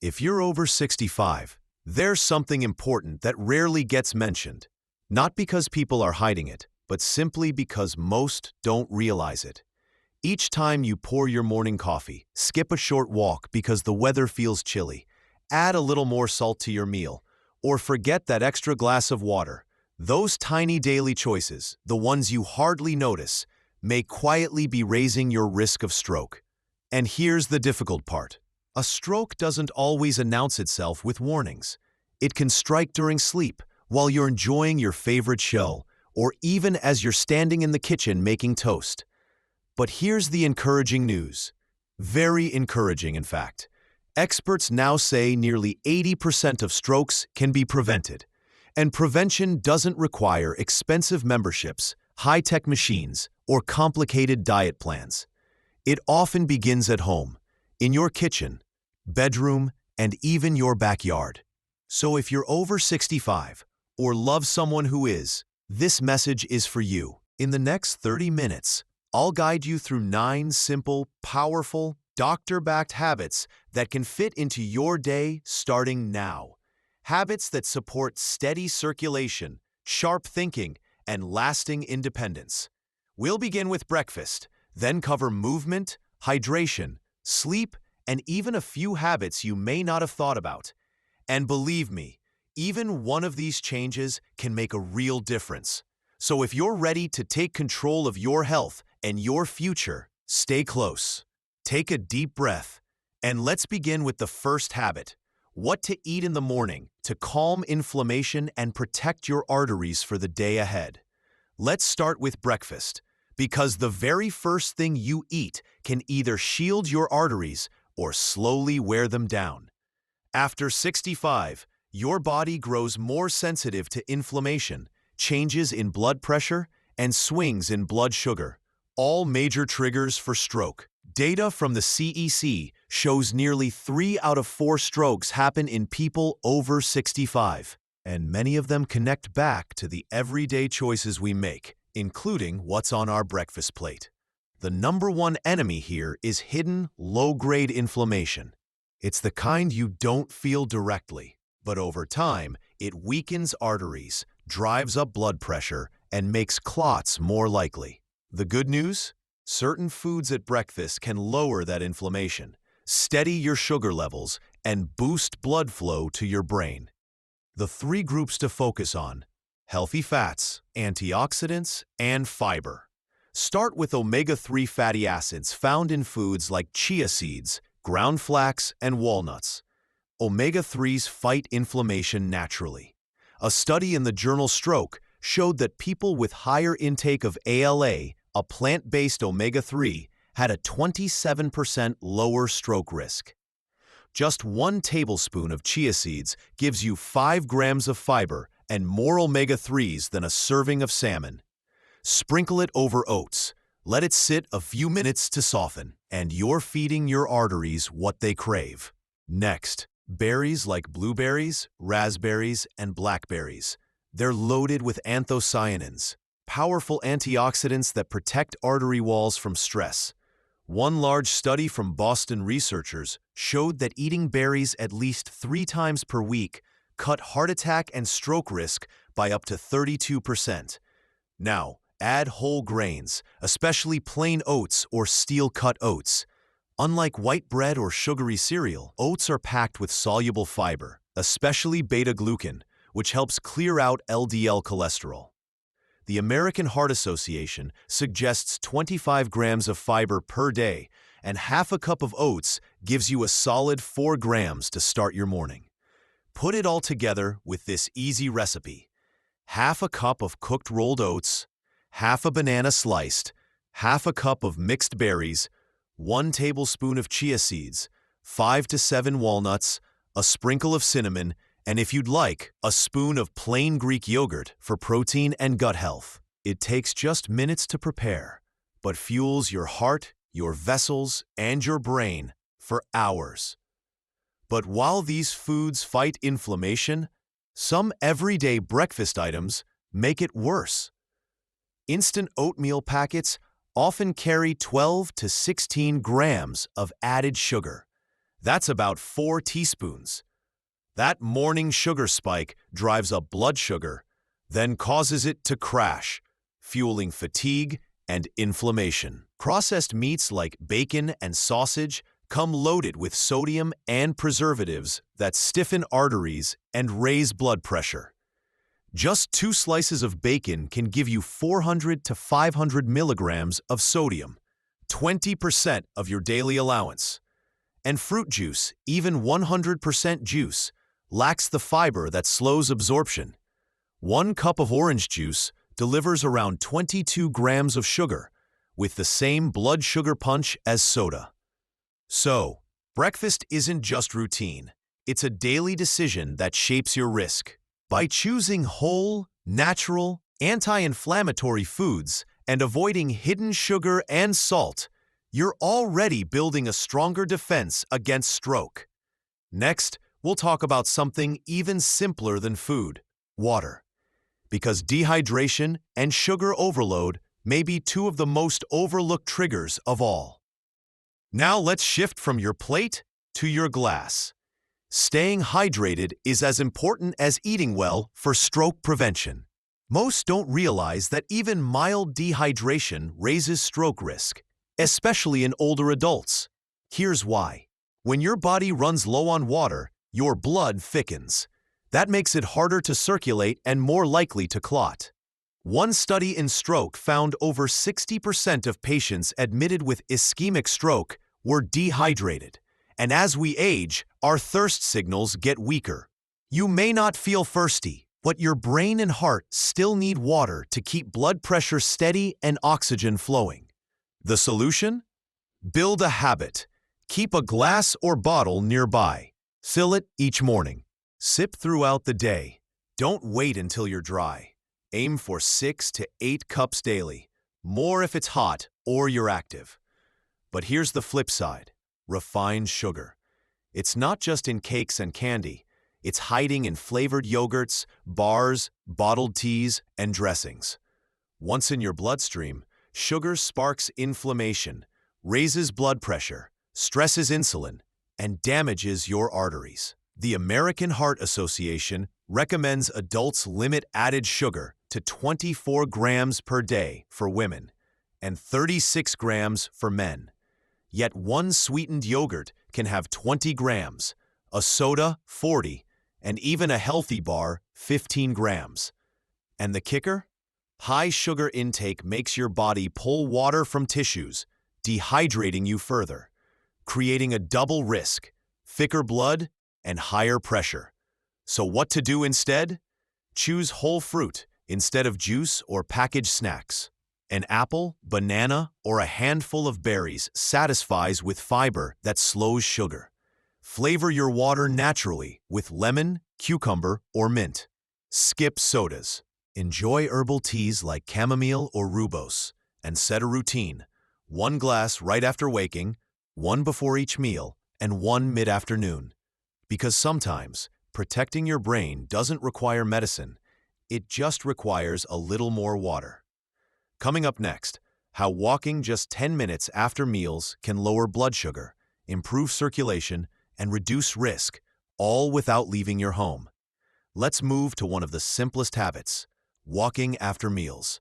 If you're over 65, there's something important that rarely gets mentioned. Not because people are hiding it, but simply because most don't realize it. Each time you pour your morning coffee, skip a short walk because the weather feels chilly, add a little more salt to your meal, or forget that extra glass of water, those tiny daily choices, the ones you hardly notice, may quietly be raising your risk of stroke. And here's the difficult part. A stroke doesn't always announce itself with warnings. It can strike during sleep, while you're enjoying your favorite show, or even as you're standing in the kitchen making toast. But here's the encouraging news. Very encouraging, in fact. Experts now say nearly 80% of strokes can be prevented. And prevention doesn't require expensive memberships, high-tech machines, or complicated diet plans. It often begins at home, in your kitchen, bedroom, and even your backyard. So if you're over 65 or love someone who is, this message is for you. In the next 30 minutes, I'll guide you through 9 simple, powerful, doctor-backed habits that can fit into your day starting now. Habits that support steady circulation, sharp thinking, and lasting independence. We'll begin with breakfast, then cover movement, hydration, sleep, and even a few habits you may not have thought about. And believe me, even one of these changes can make a real difference. So if you're ready to take control of your health and your future, stay close. Take a deep breath, and let's begin with the first habit: what to eat in the morning to calm inflammation and protect your arteries for the day ahead. Let's start with breakfast, because the very first thing you eat can either shield your arteries or slowly wear them down. After 65, your body grows more sensitive to inflammation, changes in blood pressure, and swings in blood sugar, all major triggers for stroke. Data from the CEC shows nearly 3 out of 4 strokes happen in people over 65, and many of them connect back to the everyday choices we make, including what's on our breakfast plate. The number one enemy here is hidden, low-grade inflammation. It's the kind you don't feel directly, but over time, it weakens arteries, drives up blood pressure, and makes clots more likely. The good news? Certain foods at breakfast can lower that inflammation, steady your sugar levels, and boost blood flow to your brain. The 3 groups to focus on: healthy fats, antioxidants, and fiber. Start with omega-3 fatty acids found in foods like chia seeds, ground flax, and walnuts. Omega-3s fight inflammation naturally. A study in the journal Stroke showed that people with higher intake of ALA, a plant-based omega-3, had a 27% lower stroke risk. Just 1 tablespoon of chia seeds gives you 5 grams of fiber and more omega-3s than a serving of salmon. Sprinkle it over oats. Let it sit a few minutes to soften, and you're feeding your arteries what they crave. Next, berries like blueberries, raspberries, and blackberries. They're loaded with anthocyanins, powerful antioxidants that protect artery walls from stress. One large study from Boston researchers showed that eating berries at least 3 times per week cut heart attack and stroke risk by up to 32%. Now, add whole grains, especially plain oats or steel-cut oats. Unlike white bread or sugary cereal, oats are packed with soluble fiber, especially beta-glucan, which helps clear out LDL cholesterol. The American Heart Association suggests 25 grams of fiber per day, and half a cup of oats gives you a solid 4 grams to start your morning. Put it all together with this easy recipe: half a cup of cooked rolled oats, half a banana sliced, half a cup of mixed berries, 1 tablespoon of chia seeds, 5 to 7 walnuts, a sprinkle of cinnamon, and if you'd like, a spoon of plain Greek yogurt for protein and gut health. It takes just minutes to prepare, but fuels your heart, your vessels, and your brain for hours. But while these foods fight inflammation, some everyday breakfast items make it worse. Instant oatmeal packets often carry 12 to 16 grams of added sugar. That's about 4 teaspoons. That morning sugar spike drives up blood sugar, then causes it to crash, fueling fatigue and inflammation. Processed meats like bacon and sausage come loaded with sodium and preservatives that stiffen arteries and raise blood pressure. Just 2 slices of bacon can give you 400 to 500 milligrams of sodium, 20% of your daily allowance. And fruit juice, even 100% juice, lacks the fiber that slows absorption. 1 cup of orange juice delivers around 22 grams of sugar, with the same blood sugar punch as soda. So, breakfast isn't just routine. It's a daily decision that shapes your risk. By choosing whole, natural, anti-inflammatory foods and avoiding hidden sugar and salt, you're already building a stronger defense against stroke. Next, we'll talk about something even simpler than food: water. Because dehydration and sugar overload may be 2 of the most overlooked triggers of all. Now let's shift from your plate to your glass. Staying hydrated is as important as eating well for stroke prevention. Most don't realize that even mild dehydration raises stroke risk, especially in older adults. Here's why. When your body runs low on water, your blood thickens. That makes it harder to circulate and more likely to clot. One study in stroke found over 60% of patients admitted with ischemic stroke were dehydrated. And as we age, our thirst signals get weaker. You may not feel thirsty, but your brain and heart still need water to keep blood pressure steady and oxygen flowing. The solution? Build a habit. Keep a glass or bottle nearby. Fill it each morning. Sip throughout the day. Don't wait until you're dry. Aim for 6 to 8 cups daily, more if it's hot or you're active. But here's the flip side: refined sugar. It's not just in cakes and candy. It's hiding in flavored yogurts, bars, bottled teas, and dressings. Once in your bloodstream, sugar sparks inflammation, raises blood pressure, stresses insulin, and damages your arteries. The American Heart Association recommends adults limit added sugar to 24 grams per day for women and 36 grams for men. Yet one sweetened yogurt can have 20 grams, a soda 40, and even a healthy bar 15 grams. And the kicker? High sugar intake makes your body pull water from tissues, dehydrating you further, creating a double risk: thicker blood and higher pressure. So what to do instead? Choose whole fruit instead of juice or packaged snacks. An apple, banana, or a handful of berries satisfies with fiber that slows sugar. Flavor your water naturally with lemon, cucumber, or mint. Skip sodas. Enjoy herbal teas like chamomile or rooibos, and set a routine: 1 glass right after waking, 1 before each meal, and 1 mid-afternoon. Because sometimes, protecting your brain doesn't require medicine. It just requires a little more water. Coming up next, how walking just 10 minutes after meals can lower blood sugar, improve circulation, and reduce risk, all without leaving your home. Let's move to one of the simplest habits: walking after meals.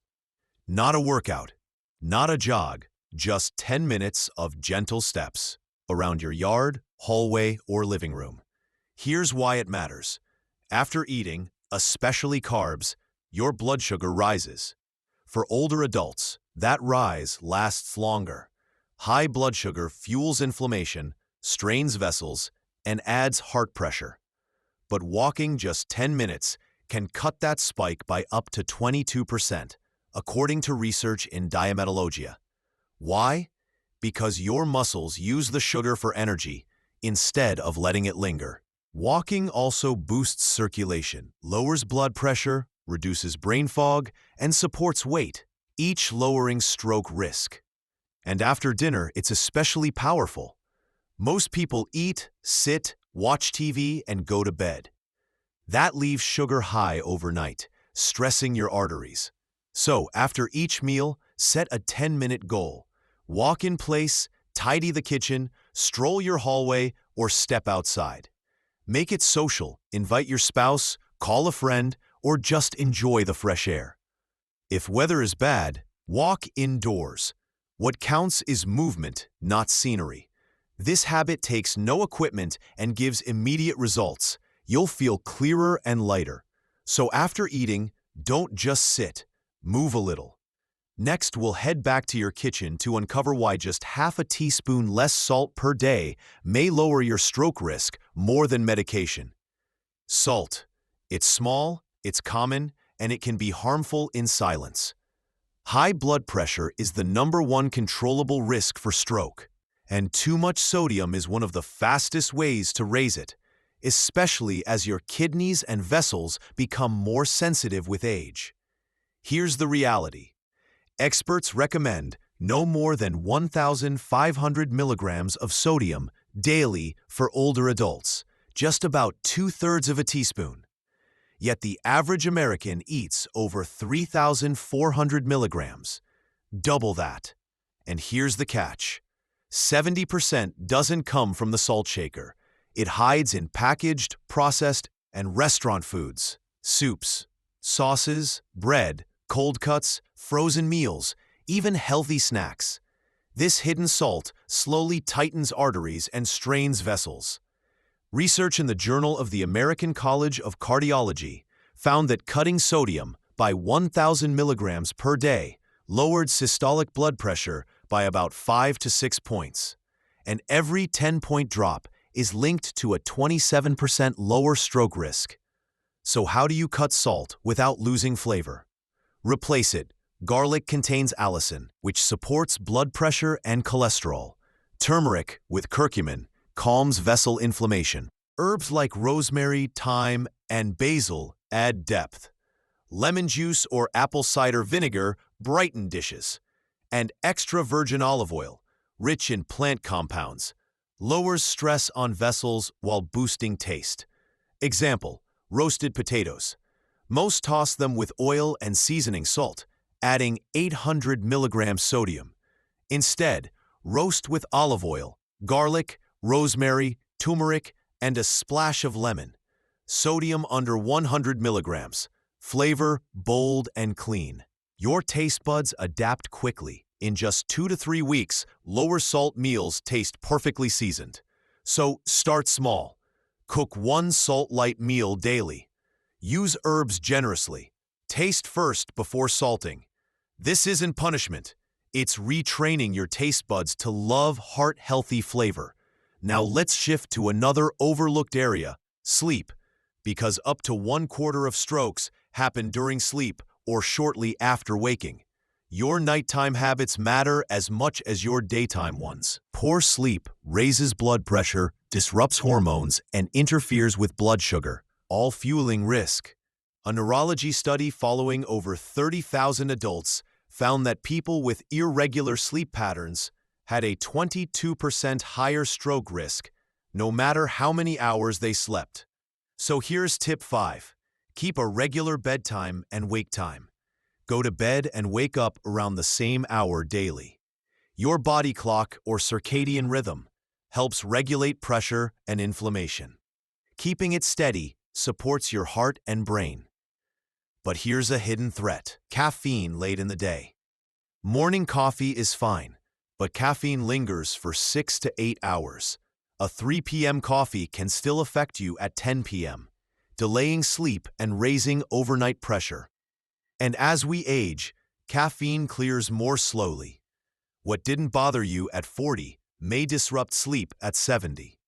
Not a workout, not a jog, just 10 minutes of gentle steps around your yard, hallway, or living room. Here's why it matters. After eating, especially carbs, your blood sugar rises. For older adults, that rise lasts longer. High blood sugar fuels inflammation, strains vessels, and adds heart pressure. But walking just 10 minutes can cut that spike by up to 22%, according to research in Diametallurgia. Why? Because your muscles use the sugar for energy instead of letting it linger. Walking also boosts circulation, lowers blood pressure, reduces brain fog, and supports weight, each lowering stroke risk. And after dinner, it's especially powerful. Most people eat, sit, watch TV, and go to bed. That leaves sugar high overnight, stressing your arteries. So, after each meal, set a 10-minute goal. Walk in place, tidy the kitchen, stroll your hallway, or step outside. Make it social, invite your spouse, call a friend, or just enjoy the fresh air. If weather is bad, walk indoors. What counts is movement, not scenery. This habit takes no equipment and gives immediate results. You'll feel clearer and lighter. So after eating, don't just sit, move a little. Next, we'll head back to your kitchen to uncover why just half a teaspoon less salt per day may lower your stroke risk more than medication. Salt. It's small, it's common, and it can be harmful in silence. High blood pressure is the #1 controllable risk for stroke, and too much sodium is one of the fastest ways to raise it, especially as your kidneys and vessels become more sensitive with age. Here's the reality. Experts recommend no more than 1,500 milligrams of sodium daily for older adults, just about 2/3 of a teaspoon. Yet the average American eats over 3,400 milligrams, double that. And here's the catch. 70% doesn't come from the salt shaker. It hides in packaged, processed, and restaurant foods, soups, sauces, bread, cold cuts, frozen meals, even healthy snacks. This hidden salt slowly tightens arteries and strains vessels. Research in the Journal of the American College of Cardiology found that cutting sodium by 1,000 milligrams per day lowered systolic blood pressure by about 5 to 6 points. And every 10-point drop is linked to a 27% lower stroke risk. So how do you cut salt without losing flavor? Replace it. Garlic contains allicin, which supports blood pressure and cholesterol. Turmeric, with curcumin, calms vessel inflammation. Herbs like rosemary, thyme, and basil add depth. Lemon juice or apple cider vinegar brighten dishes. And extra virgin olive oil, rich in plant compounds, lowers stress on vessels while boosting taste. Example, roasted potatoes. Most toss them with oil and seasoning salt, adding 800 milligrams sodium. Instead, roast with olive oil, garlic, rosemary, turmeric, and a splash of lemon. Sodium under 100 milligrams. Flavor bold and clean. Your taste buds adapt quickly. In just 2 to 3 weeks, lower salt meals taste perfectly seasoned. So start small. Cook 1 salt-light meal daily. Use herbs generously. Taste first before salting. This isn't punishment. It's retraining your taste buds to love heart-healthy flavor. Now let's shift to another overlooked area, sleep, because up to 1/4 of strokes happen during sleep or shortly after waking. Your nighttime habits matter as much as your daytime ones. Poor sleep raises blood pressure, disrupts hormones, and interferes with blood sugar, all fueling risk. A neurology study following over 30,000 adults found that people with irregular sleep patterns had a 22% higher stroke risk, no matter how many hours they slept. So here's tip 5. Keep a regular bedtime and wake time. Go to bed and wake up around the same hour daily. Your body clock or circadian rhythm helps regulate pressure and inflammation. Keeping it steady supports your heart and brain. But here's a hidden threat: caffeine late in the day. Morning coffee is fine, but caffeine lingers for 6 to 8 hours. A 3 p.m. coffee can still affect you at 10 p.m., delaying sleep and raising overnight pressure. And as we age, caffeine clears more slowly. What didn't bother you at 40 may disrupt sleep at 70.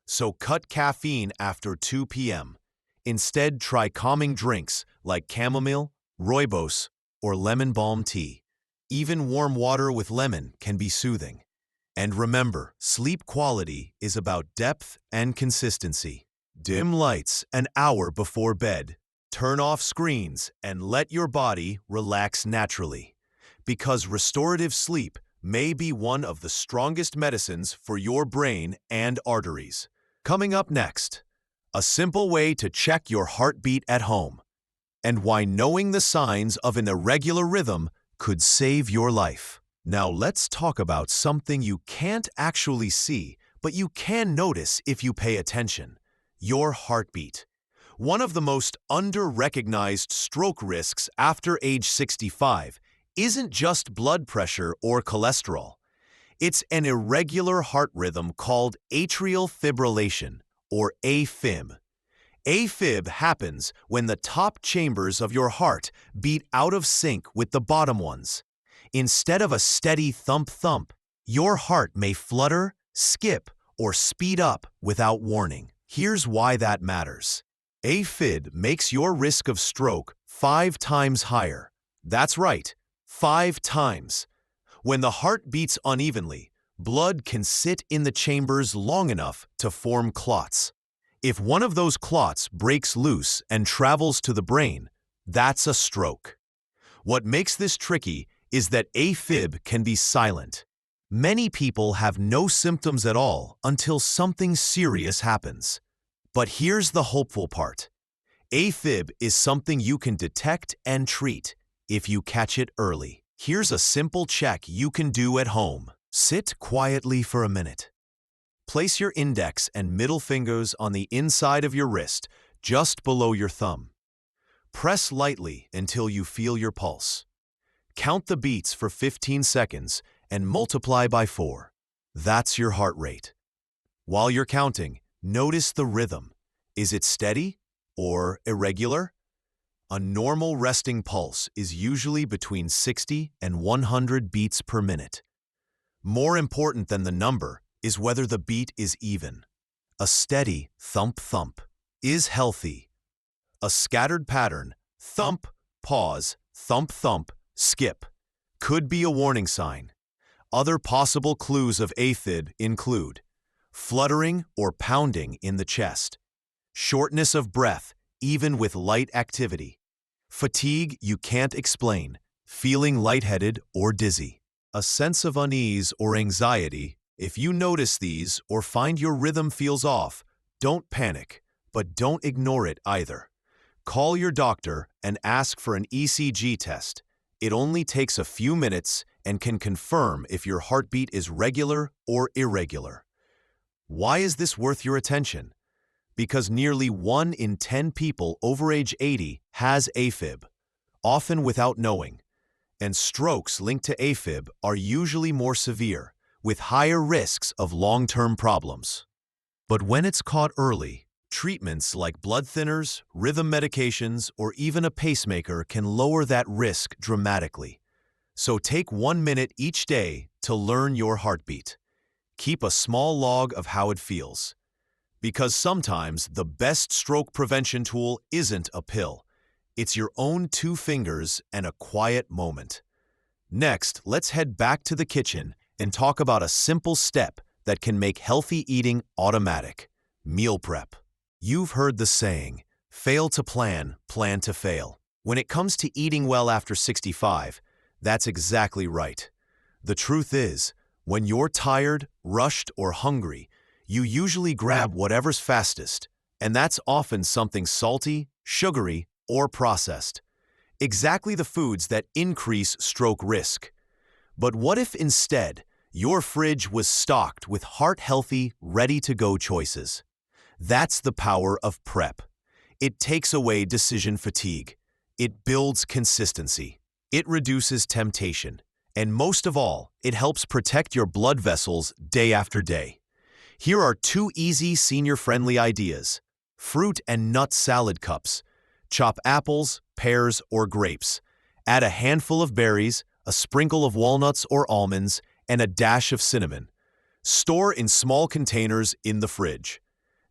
So cut caffeine after 2 p.m. Instead, try calming drinks like chamomile, rooibos, or lemon balm tea. Even warm water with lemon can be soothing. And remember, sleep quality is about depth and consistency. Dim lights an hour before bed. Turn off screens and let your body relax naturally. Because restorative sleep may be one of the strongest medicines for your brain and arteries. Coming up next, a simple way to check your heartbeat at home, and why knowing the signs of an irregular rhythm could save your life. Now let's talk about something you can't actually see, but you can notice if you pay attention. Your heartbeat. One of the most under-recognized stroke risks after age 65 isn't just blood pressure or cholesterol. It's an irregular heart rhythm called atrial fibrillation, or AFib. AFib happens when the top chambers of your heart beat out of sync with the bottom ones. Instead of a steady thump-thump, your heart may flutter, skip, or speed up without warning. Here's why that matters. AFib makes your risk of stroke 5 times higher. That's right, 5 times. When the heart beats unevenly, blood can sit in the chambers long enough to form clots. If one of those clots breaks loose and travels to the brain, that's a stroke. What makes this tricky is that AFib can be silent. Many people have no symptoms at all until something serious happens. But here's the hopeful part. AFib is something you can detect and treat if you catch it early. Here's a simple check you can do at home. Sit quietly for a minute. Place your index and middle fingers on the inside of your wrist, just below your thumb. Press lightly until you feel your pulse. Count the beats for 15 seconds and multiply by 4. That's your heart rate. While you're counting, notice the rhythm. Is it steady or irregular? A normal resting pulse is usually between 60 and 100 beats per minute. More important than the number is whether the beat is even. A steady thump-thump is healthy. A scattered pattern, thump, pause, thump-thump, skip, could be a warning sign. Other possible clues of AFib include fluttering or pounding in the chest, shortness of breath even with light activity, fatigue you can't explain, feeling lightheaded or dizzy, a sense of unease or anxiety. If you notice these or find your rhythm feels off, don't panic, but don't ignore it either. Call your doctor and ask for an ECG test. It only takes a few minutes and can confirm if your heartbeat is regular or irregular. Why is this worth your attention? Because nearly 1 in 10 people over age 80 has AFib, often without knowing. And strokes linked to AFib are usually more severe, with higher risks of long-term problems. But when it's caught early, treatments like blood thinners, rhythm medications, or even a pacemaker can lower that risk dramatically. So take 1 minute each day to learn your heartbeat. Keep a small log of how it feels. Because sometimes the best stroke prevention tool isn't a pill. It's your own 2 fingers and a quiet moment. Next, let's head back to the kitchen and talk about a simple step that can make healthy eating automatic: meal prep. You've heard the saying, fail to plan, plan to fail. When it comes to eating well after 65, that's exactly right. The truth is, when you're tired, rushed, or hungry, you usually grab whatever's fastest, and that's often something salty, sugary, or processed. Exactly the foods that increase stroke risk. But what if instead, your fridge was stocked with heart-healthy, ready-to-go choices? That's the power of prep. It takes away decision fatigue. It builds consistency. It reduces temptation. And most of all, it helps protect your blood vessels day after day. Here are 2 easy senior-friendly ideas. Fruit and nut salad cups. Chop apples, pears, or grapes. Add a handful of berries, a sprinkle of walnuts or almonds, and a dash of cinnamon. Store in small containers in the fridge.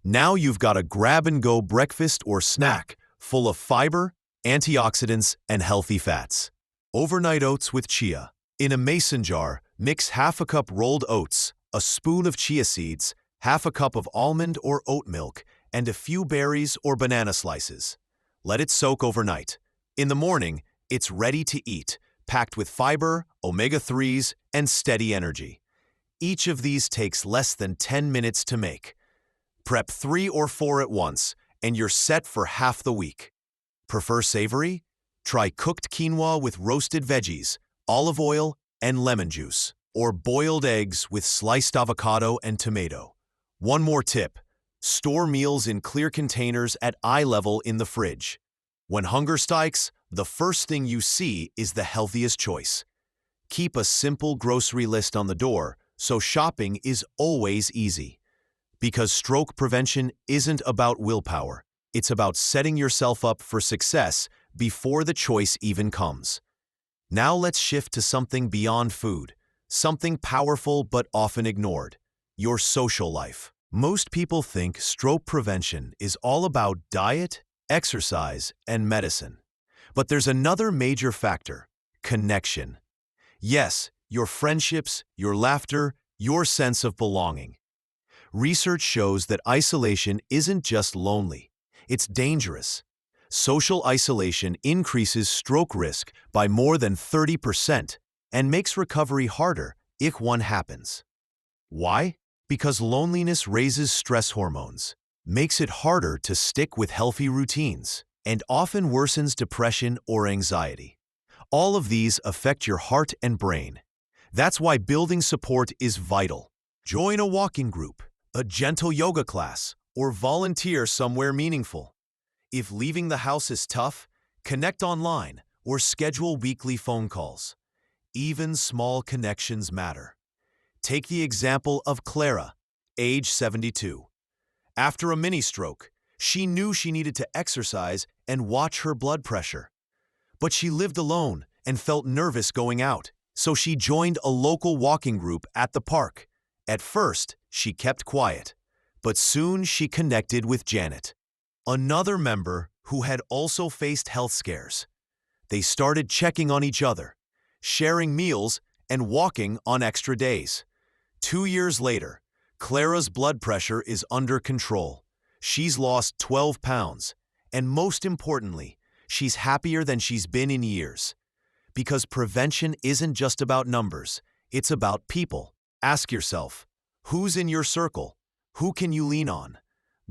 Now you've got a grab-and-go breakfast or snack full of fiber, antioxidants, and healthy fats. Overnight oats with chia. In a mason jar, mix half a cup rolled oats, a spoon of chia seeds, half a cup of almond or oat milk, and a few berries or banana slices. Let it soak overnight. In the morning, it's ready to eat, packed with fiber, omega-3s, and steady energy. Each of these takes less than 10 minutes to make. Prep 3 or 4 at once, and you're set for half the week. Prefer savory? Try cooked quinoa with roasted veggies, olive oil, and lemon juice, or boiled eggs with sliced avocado and tomato. One more tip: store meals in clear containers at eye level in the fridge. When hunger strikes, the first thing you see is the healthiest choice. Keep a simple grocery list on the door so shopping is always easy. Because stroke prevention isn't about willpower, it's about setting yourself up for success before the choice even comes. Now let's shift to something beyond food, something powerful but often ignored: your social life. Most people think stroke prevention is all about diet, exercise, and medicine. But there's another major factor: connection. Yes, your friendships, your laughter, your sense of belonging. Research shows that isolation isn't just lonely, it's dangerous. Social isolation increases stroke risk by more than 30% and makes recovery harder if one happens. Why? Because loneliness raises stress hormones, makes it harder to stick with healthy routines, and often worsens depression or anxiety. All of these affect your heart and brain. That's why building support is vital. Join a walking group, a gentle yoga class, or volunteer somewhere meaningful. If leaving the house is tough, connect online or schedule weekly phone calls. Even small connections matter. Take the example of Clara, age 72. After a mini-stroke, she knew she needed to exercise and watch her blood pressure. But she lived alone and felt nervous going out, so she joined a local walking group at the park. At first, she kept quiet, but soon she connected with Janet, another member who had also faced health scares. They started checking on each other, sharing meals, and walking on extra days. 2 years later, Clara's blood pressure is under control. She's lost 12 pounds, and most importantly, she's happier than she's been in years. Because prevention isn't just about numbers, it's about people. Ask yourself, who's in your circle? Who can you lean on?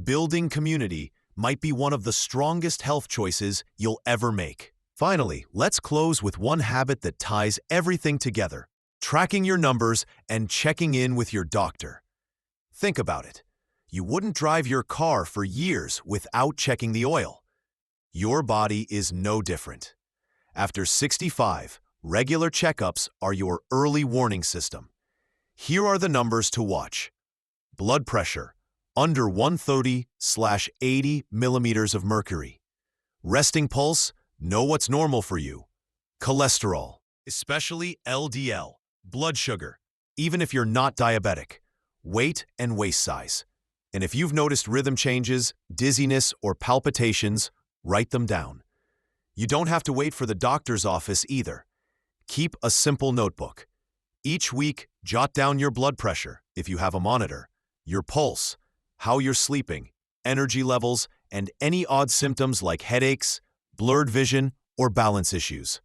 Building community might be one of the strongest health choices you'll ever make. Finally, let's close with one habit that ties everything together: tracking your numbers and checking in with your doctor. Think about it. You wouldn't drive your car for years without checking the oil. Your body is no different. After 65, regular checkups are your early warning system. Here are the numbers to watch. Blood pressure, under 130/80 millimeters of mercury. Resting pulse, know what's normal for you. Cholesterol, especially LDL. Blood sugar, even if you're not diabetic. Weight and waist size. And if you've noticed rhythm changes, dizziness, or palpitations, write them down. You don't have to wait for the doctor's office either. Keep a simple notebook. Each week, jot down your blood pressure, if you have a monitor, your pulse, how you're sleeping, energy levels, and any odd symptoms like headaches, blurred vision, or balance issues.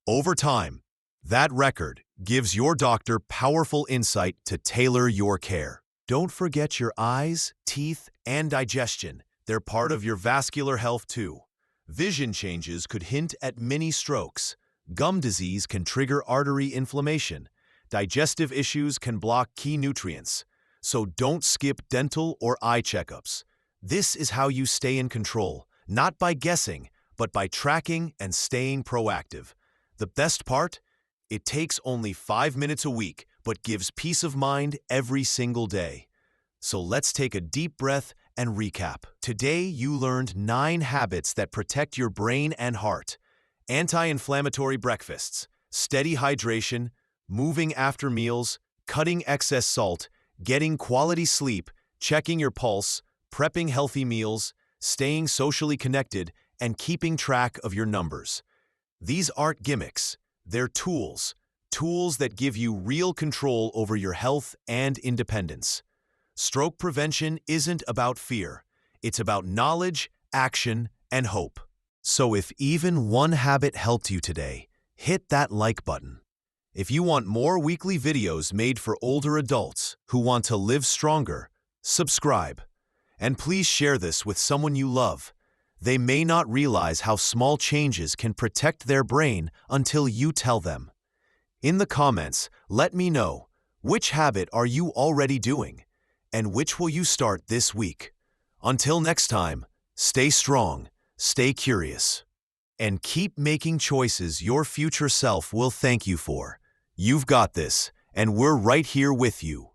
Over time, that record gives your doctor powerful insight to tailor your care. Don't forget your eyes, teeth, and digestion. They're part of your vascular health too. Vision changes could hint at mini strokes. Gum disease can trigger artery inflammation. Digestive issues can block key nutrients. So don't skip dental or eye checkups. This is how you stay in control, not by guessing, but by tracking and staying proactive. The best part? It takes only 5 minutes a week, but gives peace of mind every single day. So let's take a deep breath and recap. Today, you learned 9 habits that protect your brain and heart. Anti-inflammatory breakfasts, steady hydration, moving after meals, cutting excess salt, getting quality sleep, checking your pulse, prepping healthy meals, staying socially connected, and keeping track of your numbers. These aren't gimmicks. They're tools that give you real control over your health and independence. Stroke prevention isn't about fear. It's about knowledge, action, and hope. So if even one habit helped you today, hit that like button. If you want more weekly videos made for older adults who want to live stronger, subscribe. And please share this with someone you love. They may not realize how small changes can protect their brain until you tell them. In the comments, let me know, which habit are you already doing? And which will you start this week? Until next time, stay strong, stay curious, and keep making choices your future self will thank you for. You've got this, and we're right here with you.